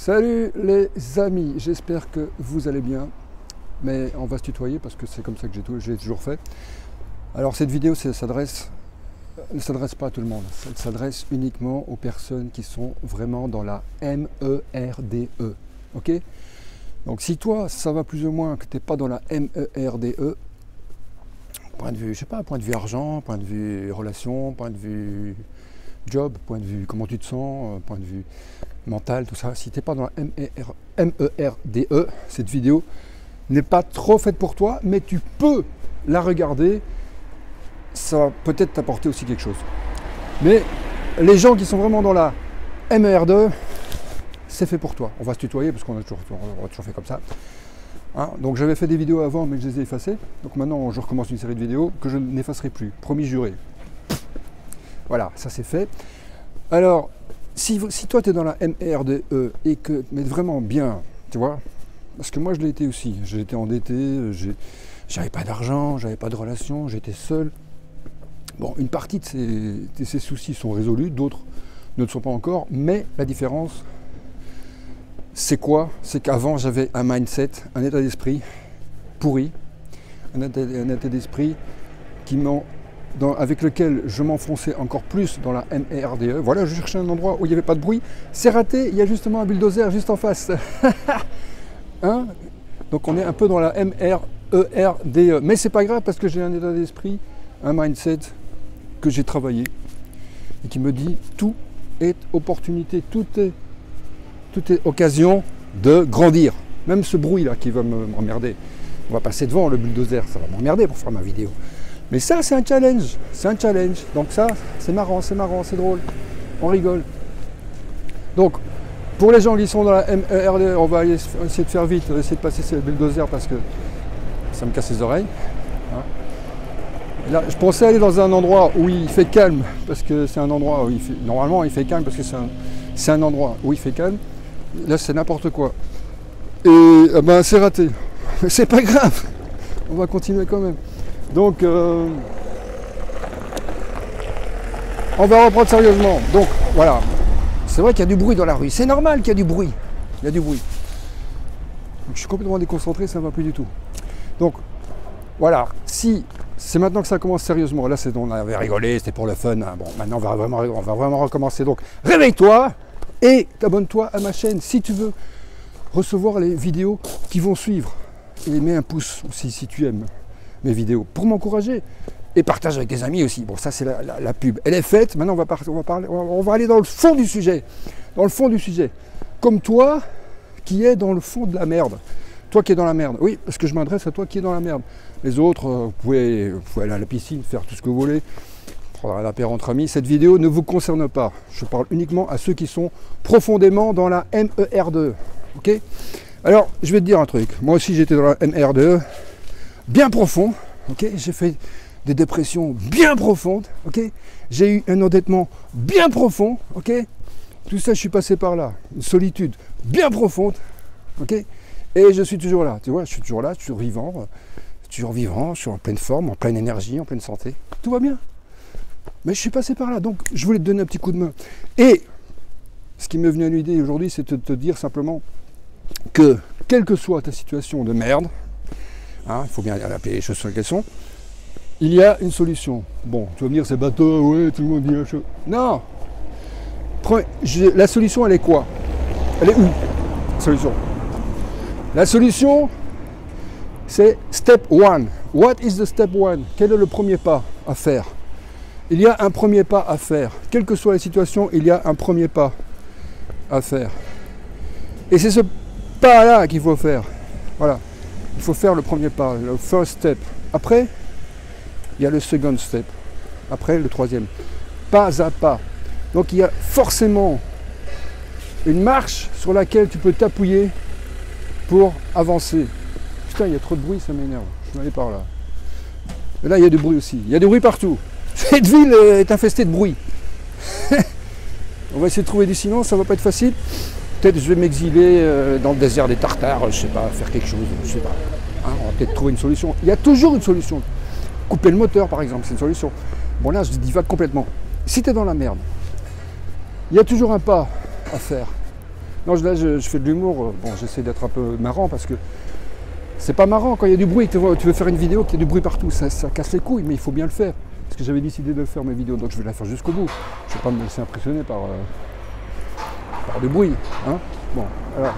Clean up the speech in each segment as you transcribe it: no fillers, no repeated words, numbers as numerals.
Salut les amis, j'espère que vous allez bien, mais on va se tutoyer parce que c'est comme ça que j'ai toujours fait. Alors cette vidéo ne s'adresse pas à tout le monde, elle s'adresse uniquement aux personnes qui sont vraiment dans la MERDE, ok? Donc si toi ça va plus ou moins que tu n'es pas dans la MERDE, point de vue, je sais pas, point de vue argent, point de vue relation, point de vue job, point de vue comment tu te sens, point de vue mental, tout ça, si tu n'es pas dans la MERDE, cette vidéo n'est pas trop faite pour toi, mais tu peux la regarder, ça va peut-être t'apporter aussi quelque chose. Mais les gens qui sont vraiment dans la MERDE, c'est fait pour toi. On va se tutoyer parce qu'on a toujours fait comme ça. Hein, donc j'avais fait des vidéos avant, mais je les ai effacées. Donc maintenant, je recommence une série de vidéos que je n'effacerai plus. Promis juré. Voilà, ça c'est fait. Alors, si toi tu es dans la MERDE et que, mais vraiment bien, tu vois, parce que moi je l'ai été aussi. J'ai été endetté, j'avais pas d'argent, j'avais pas de relation, j'étais seul. Bon, une partie de ces soucis sont résolus, d'autres ne le sont pas encore, mais la différence, c'est quoi? C'est qu'avant j'avais un mindset, un état d'esprit pourri, un état d'esprit avec lequel je m'enfonçais encore plus dans la MERDE. Voilà, je cherchais un endroit où il n'y avait pas de bruit. C'est raté, il y a justement un bulldozer juste en face. Hein? Donc on est un peu dans la MERDE. Mais c'est pas grave parce que j'ai un état d'esprit, un mindset que j'ai travaillé et qui me dit tout est opportunité, tout est occasion de grandir. Même ce bruit-là qui va m'emmerder. On va passer devant le bulldozer, ça va m'emmerder pour faire ma vidéo. Mais ça, c'est un challenge. Donc ça, c'est marrant, c'est drôle. On rigole. Donc, pour les gens qui sont dans la MERDE, on va essayer de faire vite, on va essayer de passer ces bulldozers parce que ça me casse les oreilles. Hein. Là, je pensais aller dans un endroit où il fait calme, parce que c'est un endroit où normalement il fait calme, parce que c'est un endroit où il fait calme. Là, c'est n'importe quoi. Et ben, c'est raté. Mais c'est pas grave. On va continuer quand même. Donc, on va reprendre sérieusement. Donc, voilà. C'est vrai qu'il y a du bruit dans la rue. C'est normal qu'il y a du bruit. Il y a du bruit. Donc, je suis complètement déconcentré, ça ne va plus du tout. Donc, voilà. Si c'est maintenant que ça commence sérieusement, là, on avait rigolé, c'était pour le fun. Hein. Bon, maintenant, on va vraiment recommencer. Donc, réveille-toi et abonne-toi à ma chaîne si tu veux recevoir les vidéos qui vont suivre. Et mets un pouce aussi si tu aimes mes vidéos pour m'encourager et partage avec tes amis aussi. Bon, ça c'est la pub, elle est faite. Maintenant on va aller dans le fond du sujet, comme toi qui es dans le fond de la merde, toi qui es dans la merde. Oui, parce que je m'adresse à toi qui es dans la merde. Les autres, vous pouvez aller à la piscine, faire tout ce que vous voulez, prendre un apéro entre amis. Cette vidéo ne vous concerne pas. Je parle uniquement à ceux qui sont profondément dans la MERDE. Ok? Alors, je vais te dire un truc. Moi aussi, j'étais dans la MERDE. Bien profond, ok, j'ai fait des dépressions bien profondes, ok, j'ai eu un endettement bien profond, ok, tout ça je suis passé par là, une solitude bien profonde, ok, et je suis toujours là, tu vois, je suis toujours là, toujours vivant, je suis en pleine forme, en pleine énergie, en pleine santé, tout va bien, mais je suis passé par là, donc je voulais te donner un petit coup de main, et ce qui m'est venu à l'idée aujourd'hui, c'est de te dire simplement que, quelle que soit ta situation de merde, hein, il faut bien appeler les choses sur lesquelles sont. Il y a une solution. Bon, tu vas me dire, c'est bateau, ouais, tout le monde dit la chose. Non. La solution, elle est quoi? Elle est où? La solution. La solution, c'est step one. What is the step one? Quel est le premier pas à faire? Il y a un premier pas à faire. Quelle que soit la situation, il y a un premier pas à faire. Et c'est ce pas-là qu'il faut faire. Voilà. Il faut faire le premier pas, le first step. Après, il y a le second step. Après, le troisième. Pas à pas. Donc, il y a forcément une marche sur laquelle tu peux t'appuyer pour avancer. Putain, il y a trop de bruit, ça m'énerve. Je vais aller par là. Et là, il y a du bruit aussi. Il y a du bruit partout. Cette ville est infestée de bruit. On va essayer de trouver du silence, ça va pas être facile. Peut-être je vais m'exiler dans le désert des Tartares, je sais pas, faire quelque chose, je sais pas. Hein, on va peut-être trouver une solution. Il y a toujours une solution. Couper le moteur, par exemple, c'est une solution. Bon, là, je divague complètement. Si tu es dans la merde, il y a toujours un pas à faire. Non, là, je fais de l'humour. Bon, j'essaie d'être un peu marrant parce que c'est pas marrant quand il y a du bruit. Tu veux faire une vidéo, qu'il y a du bruit partout. Ça casse les couilles, mais il faut bien le faire. Parce que j'avais décidé de le faire, mes vidéos, donc je vais la faire jusqu'au bout. Je ne vais pas me laisser impressionner par du bruit. Hein. Bon, alors.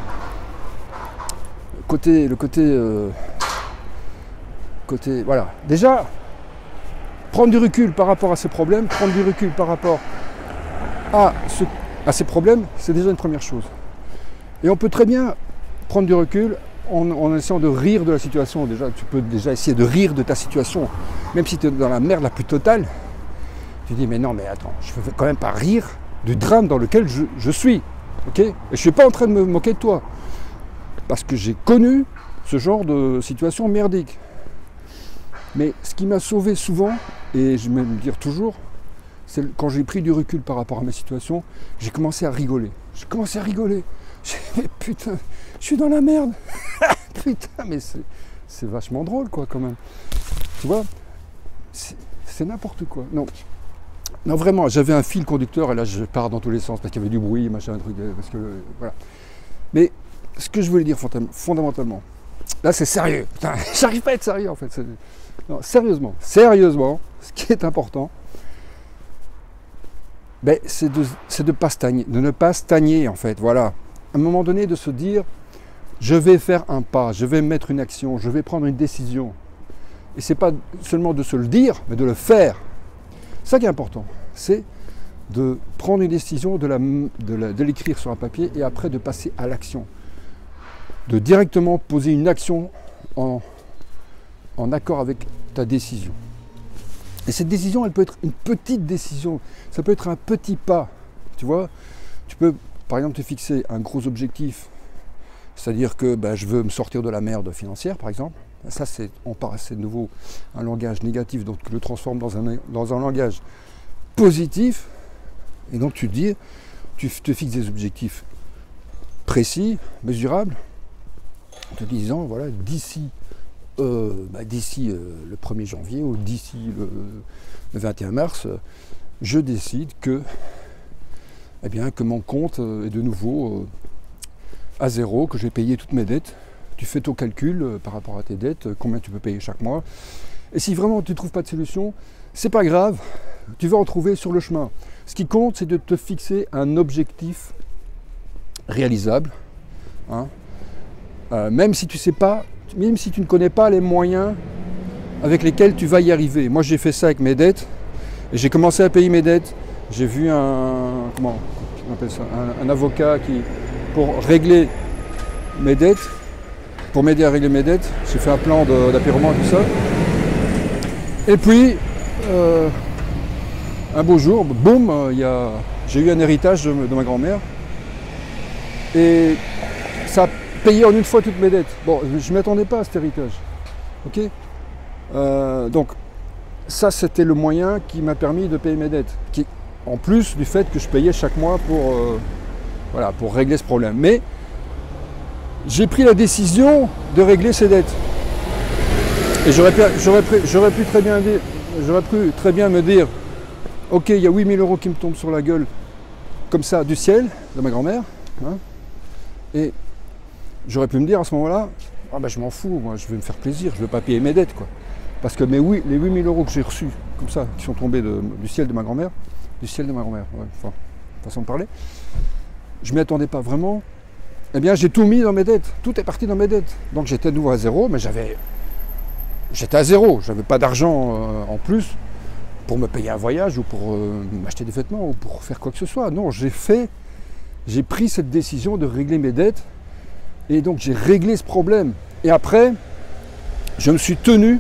Voilà. Déjà, prendre du recul par rapport à ces problèmes, prendre du recul par rapport à ces problèmes, c'est déjà une première chose. Et on peut très bien prendre du recul en essayant de rire de la situation. Déjà, tu peux déjà essayer de rire de ta situation, même si tu es dans la merde la plus totale. Tu dis, mais non, mais attends, je ne veux quand même pas rire du drame dans lequel je suis. Okay, et je ne suis pas en train de me moquer de toi. Parce que j'ai connu ce genre de situation merdique. Mais ce qui m'a sauvé souvent, et je vais me le dire toujours, c'est quand j'ai pris du recul par rapport à ma situation, j'ai commencé à rigoler. J'ai commencé à rigoler. J'ai dit, mais putain, je suis dans la merde. Putain, mais c'est vachement drôle, quoi, quand même. Tu vois, c'est n'importe quoi. Non, vraiment, j'avais un fil conducteur, et là, je pars dans tous les sens, parce qu'il y avait du bruit, machin, un truc, parce que, voilà. Mais ce que je voulais dire fondamentalement, là, c'est sérieux. Putain, j'arrive pas à être sérieux, en fait. Non, sérieusement, ce qui est important, ben, c'est de ne pas stagner, en fait. Voilà. À un moment donné, de se dire, je vais faire un pas, je vais mettre une action, je vais prendre une décision. Et c'est pas seulement de se le dire, mais de le faire. C'est ça qui est important. C'est de prendre une décision, de l'écrire sur un papier et après de passer à l'action. De directement poser une action en accord avec ta décision. Et cette décision, elle peut être une petite décision, ça peut être un petit pas, tu vois. Tu peux, par exemple, te fixer un gros objectif, c'est-à-dire que je veux me sortir de la merde financière, par exemple. Ça, c'est de nouveau un langage négatif, donc tu le transformes dans un langage positif, et donc tu te fixes des objectifs précis, mesurables, en te disant, voilà, d'ici le 1er janvier ou d'ici le 21 mars, je décide que mon compte est de nouveau à zéro, que j'ai payé toutes mes dettes. Tu fais ton calcul par rapport à tes dettes, combien tu peux payer chaque mois. Et si vraiment tu ne trouves pas de solution, c'est pas grave, tu vas en trouver sur le chemin. Ce qui compte, c'est de te fixer un objectif réalisable, hein. Même si tu ne connais pas les moyens avec lesquels tu vas y arriver. Moi, j'ai fait ça avec mes dettes, et j'ai commencé à payer mes dettes. J'ai vu un avocat pour régler mes dettes, pour m'aider à régler mes dettes. J'ai fait un plan d'apurement, tout ça. Et puis, un beau jour, boum, j'ai eu un héritage de ma grand-mère. Et ça a payé en une fois toutes mes dettes. Bon, je ne m'attendais pas à cet héritage. Ok, donc, ça, c'était le moyen qui m'a permis de payer mes dettes. En plus du fait que je payais chaque mois pour régler ce problème. Mais j'ai pris la décision de régler ces dettes. Et j'aurais pu très bien me dire, ok, il y a 8 000 € qui me tombent sur la gueule, comme ça, du ciel, de ma grand-mère. Hein, et j'aurais pu me dire à ce moment-là, je m'en fous, moi je vais me faire plaisir, je ne vais pas payer mes dettes, quoi. Parce que les 8 000 € que j'ai reçus, comme ça, qui sont tombés du ciel de ma grand-mère, ouais, enfin, façon de parler, je ne m'y attendais pas vraiment. Eh bien, j'ai tout mis dans mes dettes, tout est parti dans mes dettes. Donc j'étais de nouveau à zéro, mais j'étais à zéro, j'avais pas d'argent en plus pour me payer un voyage ou pour m'acheter des vêtements ou pour faire quoi que ce soit. Non, j'ai pris cette décision de régler mes dettes et donc j'ai réglé ce problème. Et après, je me suis tenu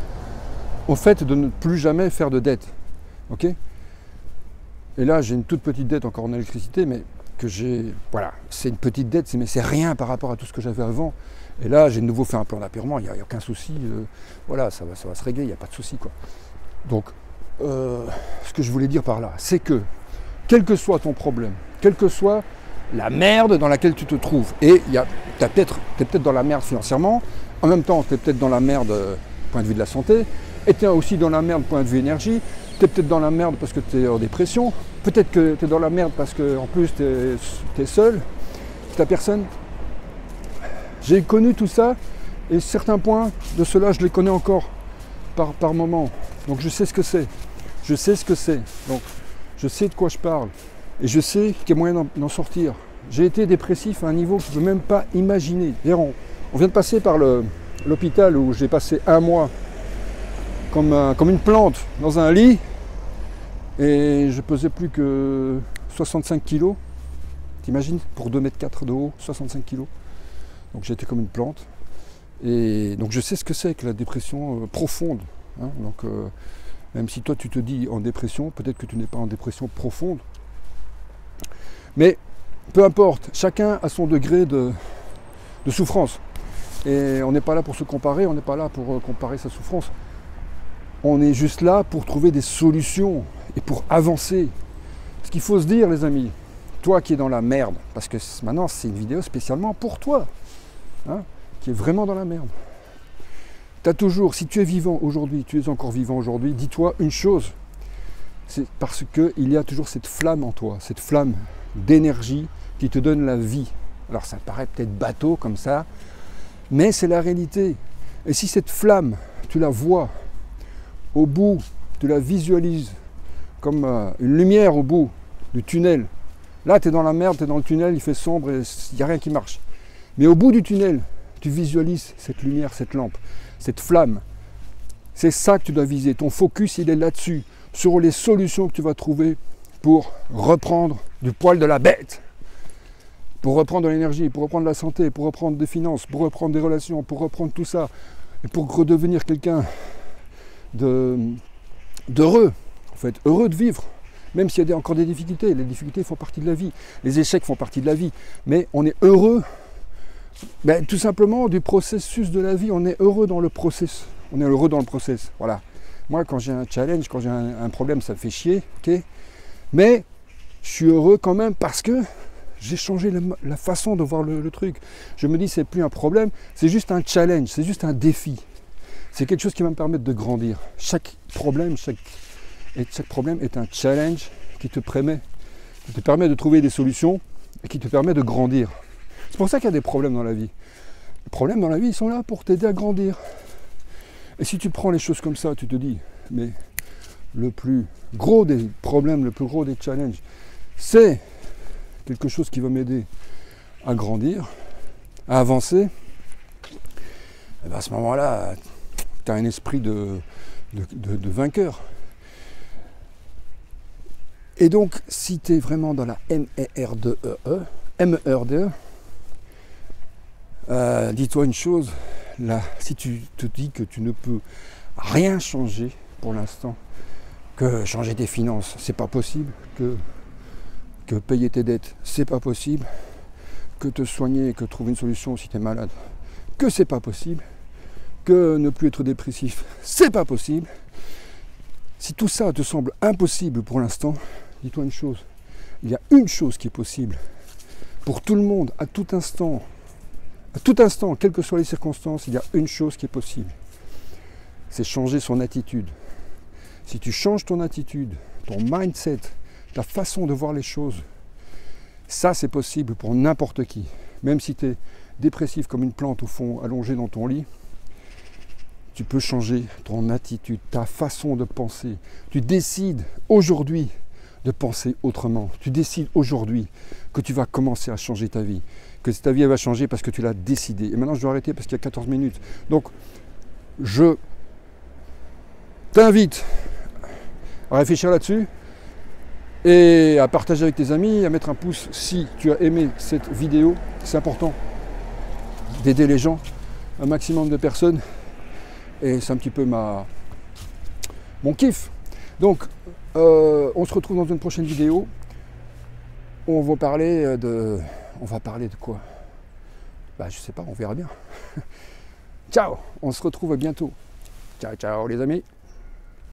au fait de ne plus jamais faire de dettes. Ok ? Et là, j'ai une toute petite dette encore en électricité, mais voilà, c'est une petite dette, mais c'est rien par rapport à tout ce que j'avais avant. Et là, j'ai de nouveau fait un plan d'apurement, il n'y a aucun souci, voilà, ça va se régler, il n'y a pas de souci, quoi. Donc, ce que je voulais dire par là, c'est que, quel que soit ton problème, quelle que soit la merde dans laquelle tu te trouves, et t'es peut-être dans la merde financièrement, en même temps, tu es peut-être dans la merde point de vue de la santé, et tu es aussi dans la merde point de vue énergie, tu es peut-être dans la merde parce que tu es en dépression, peut-être que tu es dans la merde parce qu'en plus tu es seul, ta personne. J'ai connu tout ça et certains points de cela, je les connais encore par moment. Donc je sais ce que c'est. Je sais ce que c'est. Donc je sais de quoi je parle. Et je sais qu'il y a moyen d'en sortir. J'ai été dépressif à un niveau que je ne peux même pas imaginer. D'ailleurs, on vient de passer par l'hôpital où j'ai passé un mois comme une plante dans un lit. Et je pesais plus que 65 kilos. T'imagines, pour 2,4 m de haut, 65 kilos. Donc j'étais comme une plante. Et donc je sais ce que c'est que la dépression profonde. Hein. Donc même si toi tu te dis en dépression, peut-être que tu n'es pas en dépression profonde. Mais peu importe, chacun a son degré de souffrance. Et on n'est pas là pour se comparer, on n'est pas là pour comparer sa souffrance. On est juste là pour trouver des solutions et pour avancer. Ce qu'il faut se dire, les amis, toi qui es dans la merde, parce que maintenant c'est une vidéo spécialement pour toi, hein, qui est vraiment dans la merde. T'as toujours, si tu es vivant aujourd'hui, tu es encore vivant aujourd'hui, dis-toi une chose, c'est parce qu'il y a toujours cette flamme en toi, cette flamme d'énergie qui te donne la vie. Alors ça paraît peut-être bateau comme ça, mais c'est la réalité. Et si cette flamme, tu la vois au bout, tu la visualises comme une lumière au bout du tunnel, là tu es dans la merde, tu es dans le tunnel, il fait sombre et il n'y a rien qui marche. Mais au bout du tunnel, tu visualises cette lumière, cette lampe, cette flamme. C'est ça que tu dois viser. Ton focus, il est là-dessus, sur les solutions que tu vas trouver pour reprendre du poil de la bête, pour reprendre de l'énergie, pour reprendre la santé, pour reprendre des finances, pour reprendre des relations, pour reprendre tout ça, et pour redevenir quelqu'un d'heureux, en fait, heureux de vivre. Même s'il y a encore des difficultés, les difficultés font partie de la vie, les échecs font partie de la vie, mais on est heureux, tout simplement du processus de la vie, on est heureux dans le process, on est heureux dans le process, voilà. Moi quand j'ai un challenge, quand j'ai un problème, ça me fait chier, ok, mais je suis heureux quand même parce que j'ai changé la façon de voir le truc. Je me dis c'est plus un problème, c'est juste un challenge, c'est juste un défi, c'est quelque chose qui va me permettre de grandir. Chaque problème est un challenge qui te permet de trouver des solutions et qui te permet de grandir. C'est pour ça qu'il y a des problèmes dans la vie. Les problèmes dans la vie, ils sont là pour t'aider à grandir. Et si tu prends les choses comme ça, tu te dis, mais le plus gros des problèmes, le plus gros des challenges, c'est quelque chose qui va m'aider à grandir, à avancer. Et bien à ce moment-là, tu as un esprit de vainqueur. Et donc, si tu es vraiment dans la MERDE, dis-toi une chose, là, si tu te dis que tu ne peux rien changer pour l'instant, que changer tes finances, c'est pas possible, que payer tes dettes, c'est pas possible, que te soigner, que trouver une solution si tu es malade, que c'est pas possible, que ne plus être dépressif, c'est pas possible. Si tout ça te semble impossible pour l'instant, dis-toi une chose, il y a une chose qui est possible pour tout le monde, à tout instant, quelles que soient les circonstances, il y a une chose qui est possible. C'est changer son attitude. Si tu changes ton attitude, ton mindset, ta façon de voir les choses, ça c'est possible pour n'importe qui. Même si tu es dépressif comme une plante au fond, allongé dans ton lit, tu peux changer ton attitude, ta façon de penser. Tu décides aujourd'hui de penser autrement. Tu décides aujourd'hui que tu vas commencer à changer ta vie. Que ta vie elle va changer parce que tu l'as décidé. Et maintenant je dois arrêter parce qu'il y a 14 minutes. Donc je t'invite à réfléchir là-dessus et à partager avec tes amis, à mettre un pouce si tu as aimé cette vidéo. C'est important d'aider les gens, un maximum de personnes. Et c'est un petit peu mon kiff. Donc on se retrouve dans une prochaine vidéo. On va parler de quoi? Je sais pas, on verra bien. Ciao, on se retrouve bientôt. Ciao, ciao les amis.